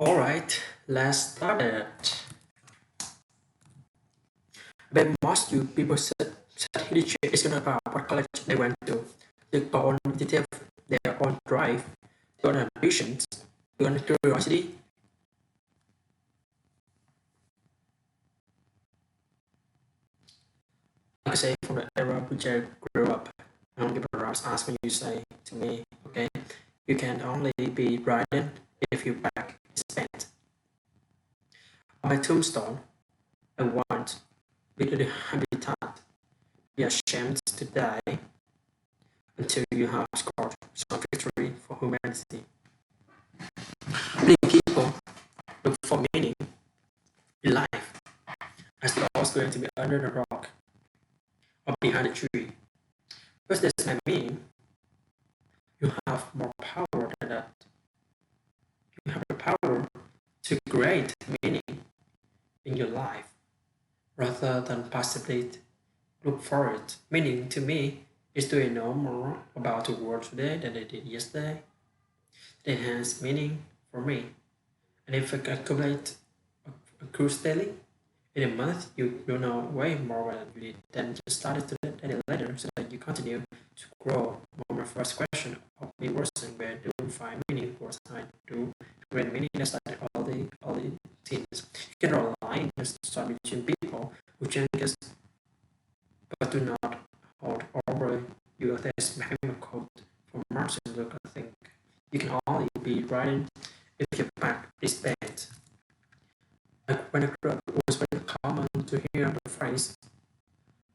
Alright, let's start it. But most you people said teacher is gonna about what college they went to. They go on detail, their own drive, their own ambitions, their own curiosity. I say from the era which I grew up, and people ask when you say to me, okay, you can only be writing if your back is bent. On my tombstone, I want be the habitat, be ashamed to die until you have scored some victory for humanity. Many people look for meaning in life as they're always going to be under the rock or behind a tree. What does that mean? You have more power than that. You have the power to create meaning in your life rather than passively look for it. Meaning to me is to know more about the world today than I did yesterday. It has meaning for me. And if I accumulate a cruise daily, in a month you will know way more than you did than just started to it later so that you continue to grow. My first question of me worsening where do you find meaning was I do create meaning that's like all the things. You can draw a line and start between people who changes but do not hold over you. There's a quote from Martin Luther. I think you can only be writing if your back is bent. Like when I grew up, it was very common to hear the phrase,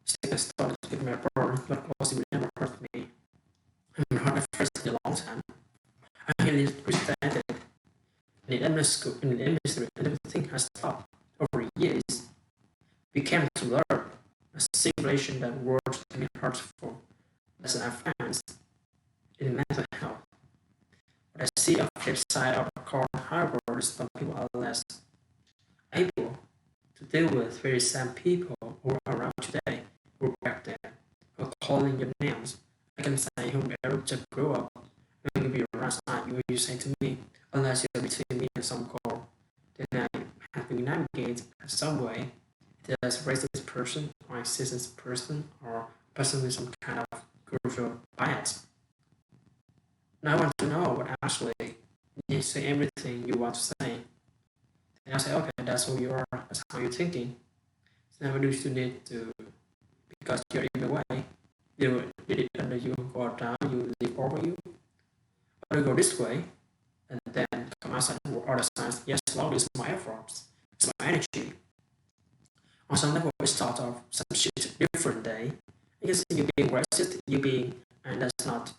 "Stick a stone to get my burn, but also will never hurt me." I haven't heard the phrase in a long time. I really respect it. In the industry, and everything has stopped over years. We came to learn a simulation that words can be hurtful as an advance in mental health. But I see a flip side of the coin, however, some people are less able to deal with very same people who are around today who are back then who are calling your names. I can say whomever just grew up and give you a right side you say to me, unless you're between me and some goal, then I have to navigate in some way. It is racist person or a sexist person or person with some kind of cultural bias. Now I want to know what actually you say everything you want to say. And I say, okay, that's who you are, that's how you're thinking. So never do you need to, because you're in the way, you did it under you, go down, you leave over you, or you go this way, and then come outside and other sides. Yes, long is my efforts, it's my energy. On some level, we start off some shit different day. I guess you're being racist, you're being, and that's not,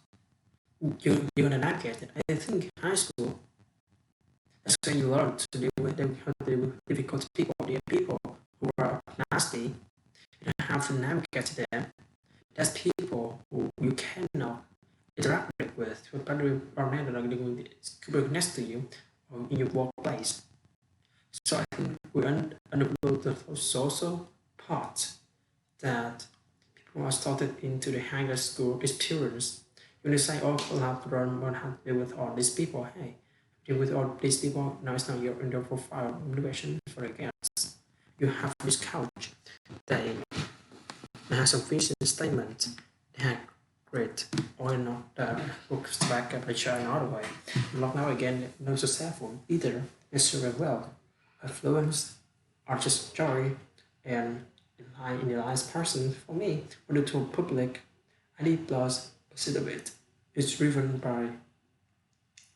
you're gonna navigate it. I think high school, that's when you learn to deal with them, how to deal with difficult people. There are people who are nasty, and how to navigate them. There's people who you cannot interact with, but probably are not living next to you or in your workplace. So I think we underlook the social part that people are started into the higher school experience. When you say, oh, we'll have to learn how to deal with all these people, hey, deal with all these people, now it's not your in your profile motivation for the guests. You have this couch, they have some vision statement, they have great or not the books back up the chair another way. Not now again, no successful either, necessarily well. Affluence, artist joy, and in the last person for me, when the two public, ID plus consider it is driven by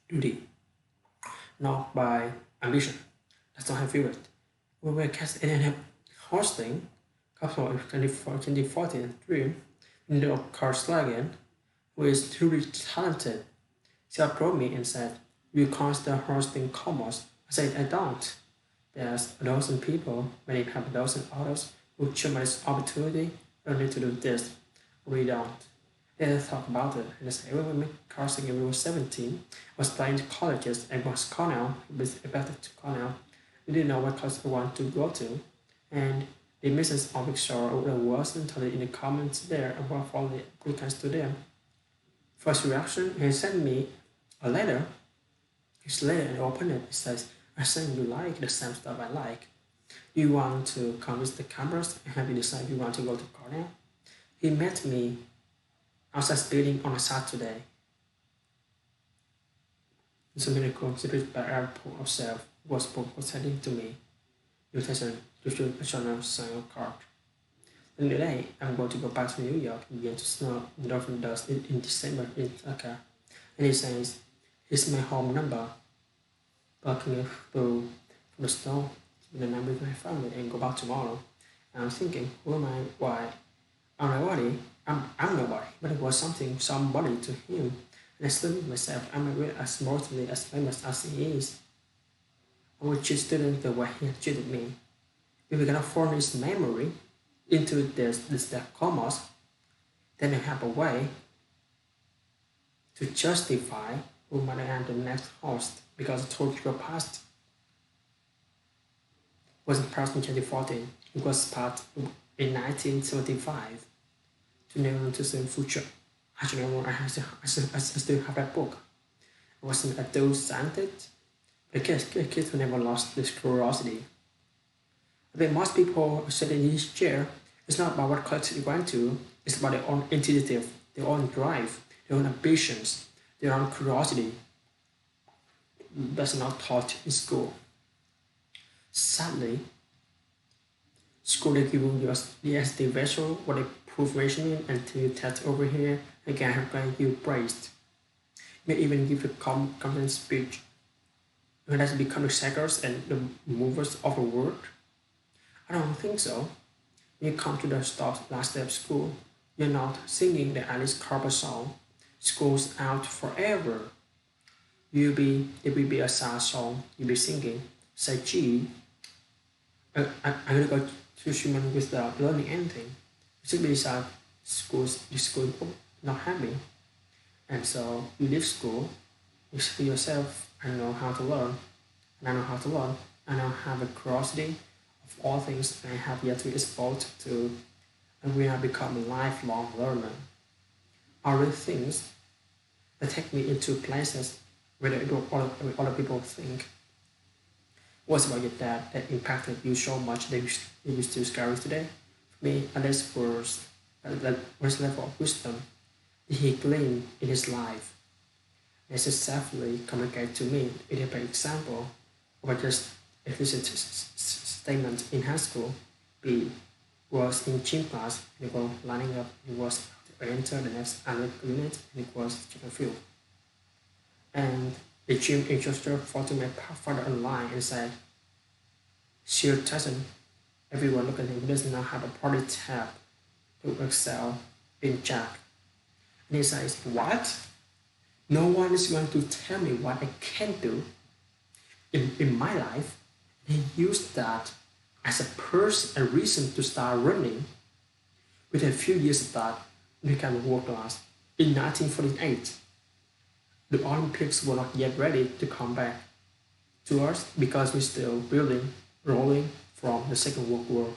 duty, not by ambition. That's how I feel it. When we cast and hosting, couple of 2014 dream, in the Karslagen, who is truly talented, she approached me and said, "You consider hosting commerce?" I said, "I don't. There's a dozen people, many have a dozen others, who tremendous opportunity, don't need to do this. We don't." Then I talk about it, and I say, when we met Carson when we were 17, I was applying to colleges and was Cornell, was about to Cornell. We didn't know what college we wanted to go to, and the Mrs. Ovic Shore was until in the comments there about all the applicants to them. First reaction, he sent me a letter. His letter and I opened it. It says, I think you like the same stuff I like. You want to convince the cameras and have you decide you want to go to Korea? He met me outside speeding on a Saturday. It's a miracle spirit by airport itself was heading to me. Invitation to shoot a China sign card. The next day, I'm going to go back to New York and begin to snow and often dust in December in Dhaka. And he says, here's my home number. Walking through the snow, then I'm with my family and go back tomorrow. And I'm thinking, who am I? Why? I'm nobody. I'm nobody. But it was somebody to him. And I still myself, I'm really as mostly as famous as he is. I would treat students the way he treated me. If we cannot form his memory into this commas, then we have a way to justify who might am the next host because the total past wasn't passed in 2014. It was passed in 1975 to never to the future. Actually, I still have that book. I wasn't a dual scientist, but kids who never lost this curiosity. I think most people sitting in this chair, it's not about what college you went to, it's about their own initiative, their own drive, their own ambitions, their own curiosity. That's not taught in school. Sadly, school they give you the SD visual what they prove rationing until you test over here again have you praised. May even give a confidence speech. You have to become the shakers and the movers of the world. I don't think so. When you come to the last day of school, you're not singing the Alice Cooper song. School's out forever. It will be a sad song. You'll be singing. Say, gee, I'm gonna go to human without learning anything. Simply sad school not happy. And so you leave school, you say to yourself, I know how to learn, and I know how to learn, and I have a curiosity of all things I have yet to be exposed to, and we have become a lifelong learner. Are the things that take me into places where other people think, what's about your dad that impacted you so much that you still scary today? For me, at least that first level of wisdom that he gleaned in his life. As successfully communicate to me, it is an example of just explicit statement in high school. B was in gym class, and it was lining up, it was to enter the next analytical unit, and it was check and field. And the gym instructor followed my father online and said, Sir Tyson, everyone look at him, he does not have a party tab to excel in Jack. And he says, what? No one is going to tell me what I can do in my life. And he used that as a reason to start running. Within a few years of that, he became a world class. In 1948, the Olympics were not yet ready to come back to us because we're still rolling from the Second World War.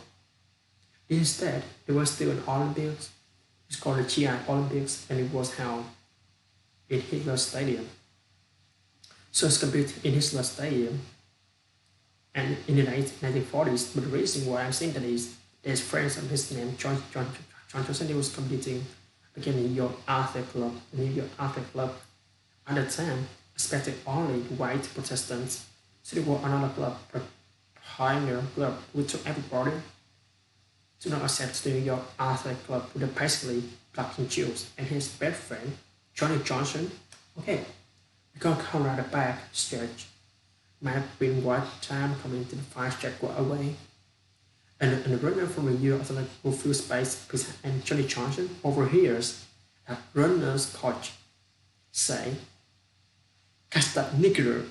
Instead, there was still an Olympics. It's called the GI Olympics, and it was held in Hitler Stadium. So it's competed in Hitler Stadium, and in the 1940s. But the reason why I'm saying that is there's friends of his name, John Johnson. He was competing against the New York Athletic Club. The New York Athletic Club at the time expected only white Protestants. So there was another club, a pioneer club, which took everybody to not accept the New York Athletic Club, with basically black and Jews. And his best friend, Johnny Johnson, okay, we're gonna come out the back stretch. Might have been one time coming to the fire check away. And the runner from the New York Athletic who feels space and Johnny Johnson overhears a runner's coach say, catch that nigger,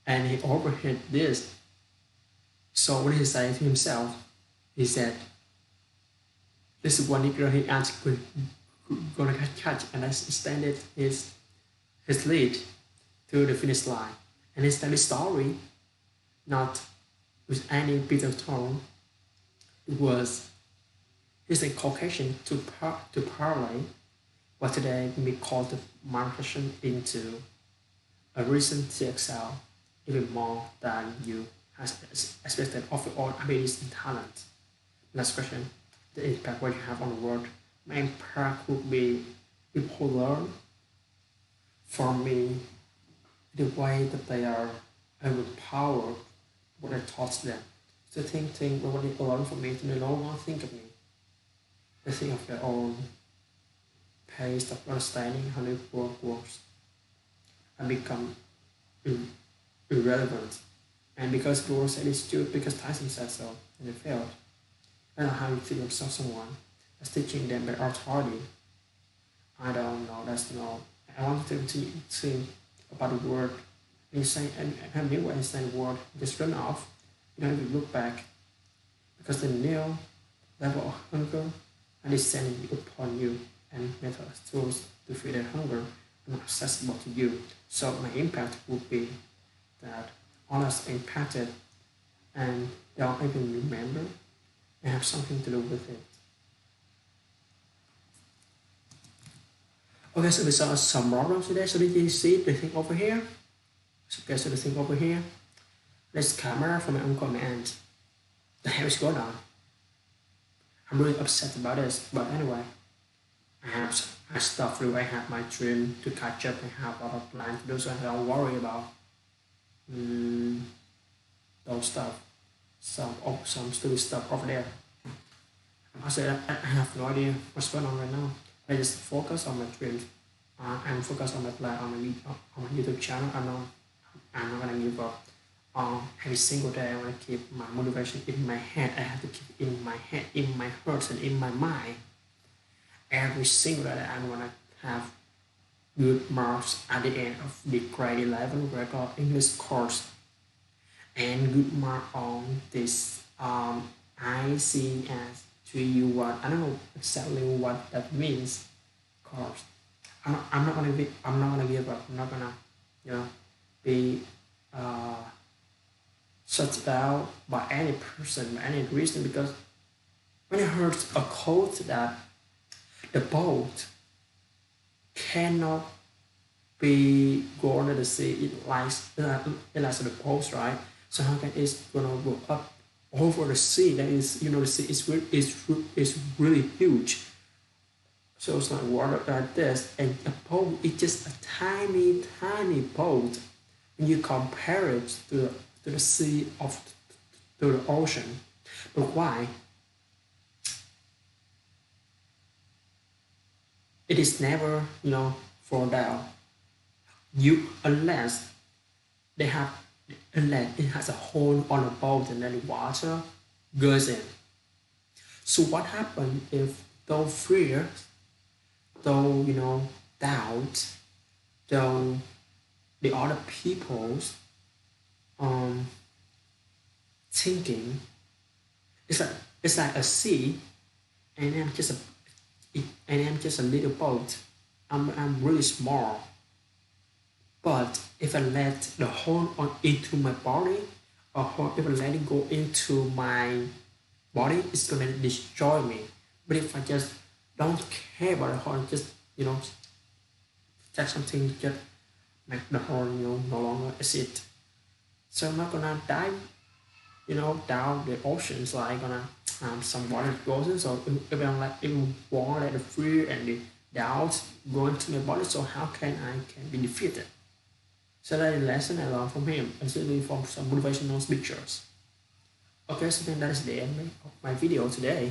and he overheard this. So what did he say to himself? He said, this is one nigger he actually gonna catch, and extended his lead to the finish line. And he started the story not with any bitter tone. It was he's a Caucasian to parlay what today can be called the marketing into a recent CXL. even more than you has expected of your own abilities and talent. Next question, the impact what you have on the world. My impact would be people learn from me the way that they are overpowered what I taught them. So think what they learn from me, they no longer think of me. They think of their own pace of understanding how the world works and become irrelevant. And because people said it's stupid, because Tyson said so, and they failed. I don't know how you feel yourself someone that's teaching them by authority. I don't know, that's no. I want them to think about the word. And you say, and have new way say the word, just run off. You don't even look back. Because the new level of hunger and descending upon you and methods tools to feed that hunger are not accessible to you. So my impact would be that others impacted and they don't even remember and have something to do with it. Okay, so we saw some problems today. So did you see the thing over here? Okay, so the thing over here. There's camera from my uncle and my aunt. The hell is going on? I'm really upset about this, but anyway, I have stuff to do. I have my dream to catch up. I have a lot of plans to do, so I don't worry about those stuff. Some stupid stuff over there. I said I have no idea what's going on right now. I just focus on my dreams. I'm focused on my plan on my YouTube channel. I'm not gonna give up. Every single day I want to keep my motivation in my head. I have to keep it in my head, in my heart, and in my mind. Every single day I want to have good marks at the end of the grade 11 grade English course and good mark on this ICS 3U1. I don't know exactly what that means. Course. I'm not gonna give up. I'm not gonna be shut down by any person, by any reason, because when I heard a quote that the boat cannot be going to the sea, it lies the post, right? So how can it's gonna go up over the sea? That is, the sea is really huge. So it's like water like this, and a boat is just a tiny, tiny boat. When you compare it to the sea to the ocean, but why? It is never, fall down. Unless it has a hole on the boat and then the water goes in. So what happens if those fears, though doubt, though the other people's thinking, it's like a sea, and I'm just a little boat. I'm really small. But if I let the horn into my body, or if I let it go into my body, it's gonna destroy me. But if I just don't care about the horn, just take something to just make the horn no longer exist. So I'm not gonna dive down the oceans like gonna some water goes in. So if I'm like won't let the fear and the doubts go into my body, so how can be defeated? So that is a lesson I learned from him, especially from some motivational speeches. Okay, so then that is the end of my video today.